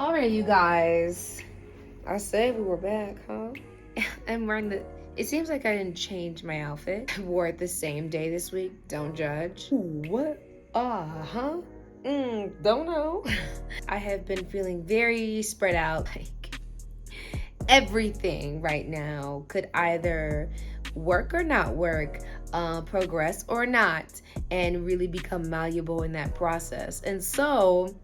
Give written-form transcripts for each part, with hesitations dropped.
All right, you guys. I said we were back, huh? I'm wearing It seems like I didn't change my outfit. I wore it the same day this week. Don't judge. Ooh, what? Huh? Don't know. I have been feeling very spread out. Like everything right now could either work or not work, progress or not, and really become malleable in that process. And so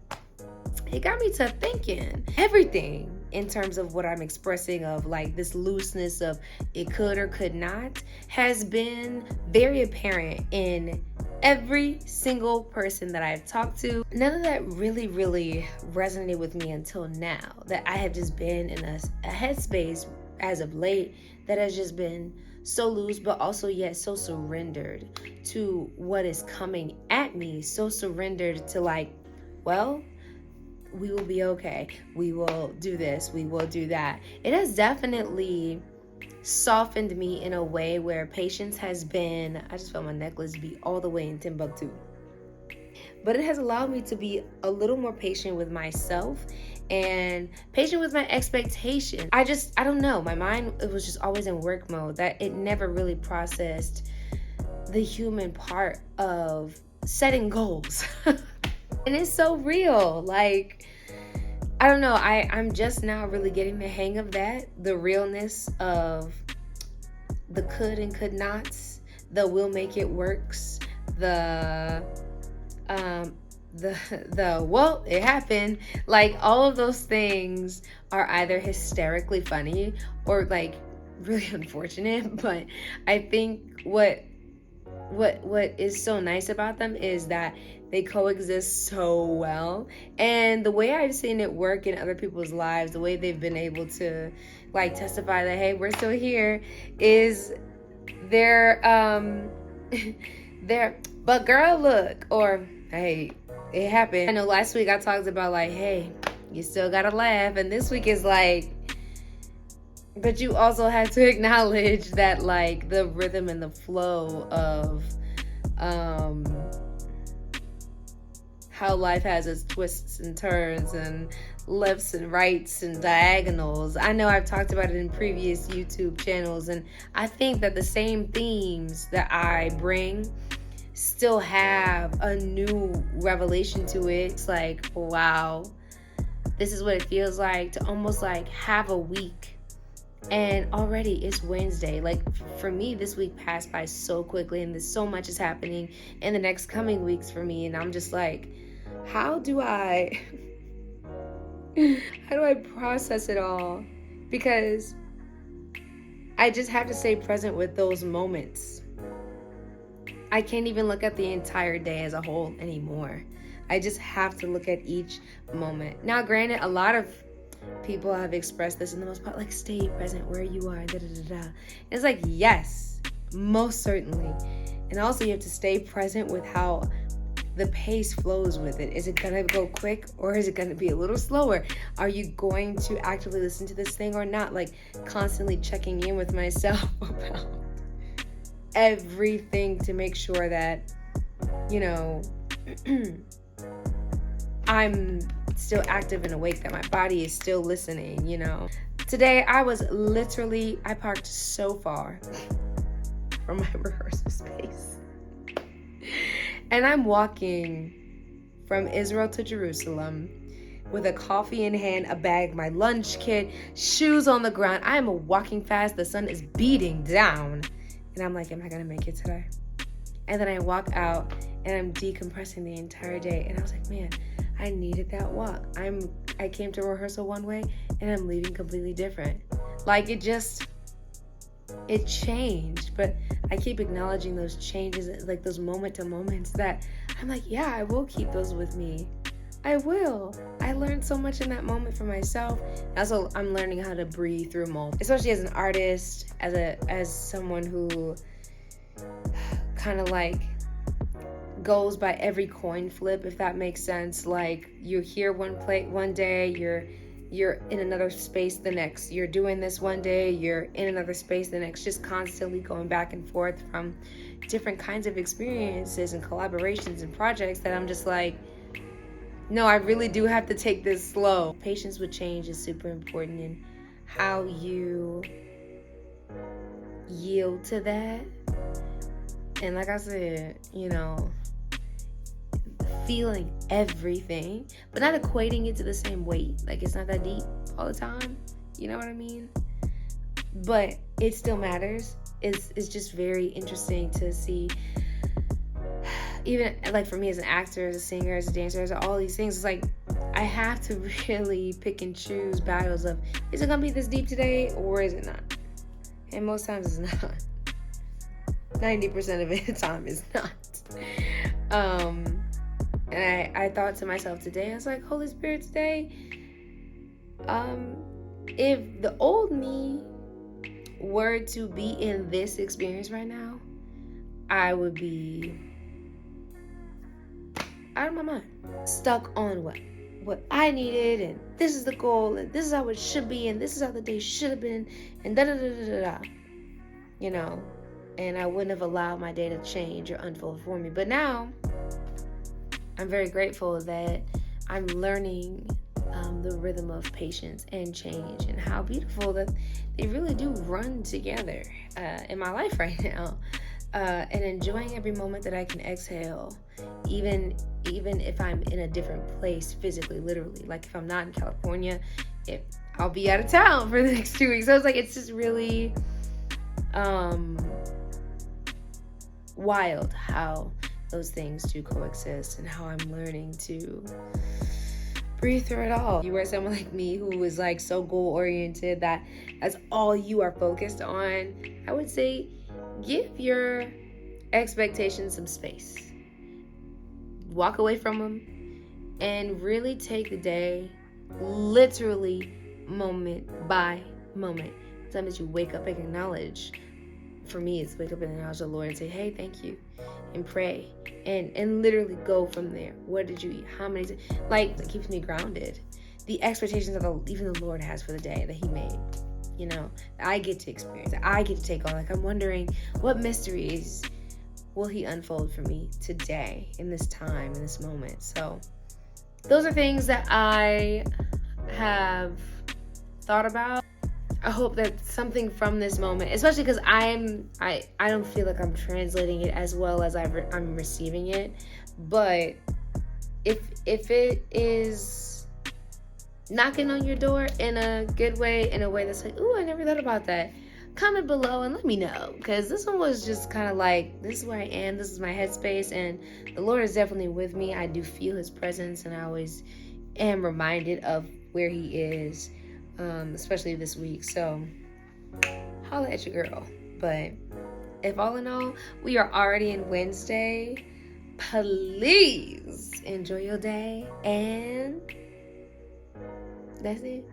it got me to thinking everything in terms of what I'm expressing of like this looseness of it could or could not has been very apparent in every single person that I've talked to. None of that really resonated with me until now, that I have just been in a headspace as of late that has just been so loose, but also yet so surrendered to what is coming at me, so surrendered to like, well, we will be okay. We will do this. We will do that. It has definitely softened me in a way where patience has been, I just felt my necklace be all the way in Timbuktu. But it has allowed me to be a little more patient with myself and patient with my expectations. I don't know. My mind, it was just always in work mode, that it never really processed the human part of setting goals. And it's so real. Like, I don't know. I'm just now really getting the hang of that. The realness of the could and could nots, the will make it works, the well, it happened. Like, all of those things are either hysterically funny or like really unfortunate. But I think what is so nice about them is that they coexist so well. And the way I've seen it work in other people's lives, the way they've been able to like testify that, hey, we're still here, is they're but girl, look, or hey, it happened. I know last week I talked about like, hey, you still gotta laugh, and this week is like, but you also have to acknowledge that like the rhythm and the flow of how life has its twists and turns and lefts and rights and diagonals. I know I've talked about it in previous YouTube channels, and I think that the same themes that I bring still have a new revelation to it. It's like, wow, this is what it feels like to almost like have a week and already it's Wednesday. Like, for me, this week passed by so quickly, and there's so much is happening in the next coming weeks for me, and I'm just like, how do I process it all? Because I just have to stay present with those moments. I can't even look at the entire day as a whole anymore. I just have to look at each moment. Now, granted, a lot of people have expressed this in the most part, like, stay present where you are, It's like, yes, most certainly. And also you have to stay present with how the pace flows with it. Is it gonna go quick or is it gonna be a little slower? Are you going to actively listen to this thing or not? Like, constantly checking in with myself about everything to make sure that, you know, I'm still active and awake, that my body is still listening, you know. Today I parked so far from my rehearsal space. And I'm walking from Israel to Jerusalem with a coffee in hand, a bag, my lunch kit, shoes on the ground. I am walking fast. The sun is beating down. And I'm like, am I gonna make it today? And then I walk out and I'm decompressing the entire day. And I was like, man, I needed that walk. I came to rehearsal one way and I'm leaving completely different. Like, it changed, but I keep acknowledging those changes, like those moment to moments that I'm like, yeah, I will keep those with me. I will. I learned so much in that moment for myself. Also, I'm learning how to breathe through moments, especially as an artist, as someone who kind of like goes by every coin flip, if that makes sense. Like, you're here one day, you're in another space the next. You're doing this one day, you're in another space the next. Just constantly going back and forth from different kinds of experiences and collaborations and projects that I'm just like, no, I really do have to take this slow. Patience with change is super important, and how you yield to that. And like I said, feeling everything, but not equating it to the same weight. Like, it's not that deep all the time. You know what I mean? But it still matters. It's just very interesting to see. Even like for me as an actor, as a singer, as a dancer, as all these things, it's like I have to really pick and choose battles of, is it gonna be this deep today or is it not? And most times it's not. 90% of the time it's not. And I thought to myself today, I was like, Holy Spirit, today, if the old me were to be in this experience right now, I would be out of my mind, stuck on what I needed, and this is the goal, and this is how it should be, and this is how the day should have been, and da-da-da-da-da-da, and I wouldn't have allowed my day to change or unfold for me. But now, I'm very grateful that I'm learning the rhythm of patience and change, and how beautiful that they really do run together in my life right now, and enjoying every moment that I can exhale, even if I'm in a different place physically, literally. Like if I'm not in California, I'll be out of town for the next 2 weeks. So it's like, it's just really wild how those things do coexist, and how I'm learning to breathe through it all. You are someone like me who is like so goal oriented that that's all you are focused on, I would say give your expectations some space. Walk away from them and really take the day literally moment by moment. Sometimes you wake up and acknowledge. For me, it's wake up and acknowledge the Lord and say, hey, thank you, and pray, and literally go from there. What did you eat? How many? Like, that keeps me grounded. The expectations that even the Lord has for the day that He made, I get to experience, I get to take on. Like, I'm wondering, what mysteries will He unfold for me today, in this time, in this moment? So those are things that I have thought about. I hope that something from this moment, especially because I don't feel like I'm translating it as well as I'm receiving it, but if it is knocking on your door in a good way, in a way that's like, ooh, I never thought about that, comment below and let me know, because this one was just kind of like, this is where I am, this is my headspace, and the Lord is definitely with me. I do feel His presence, and I always am reminded of where He is. Especially this week. So holla at your girl. But if all in all, we are already in Wednesday, please enjoy your day, and that's it.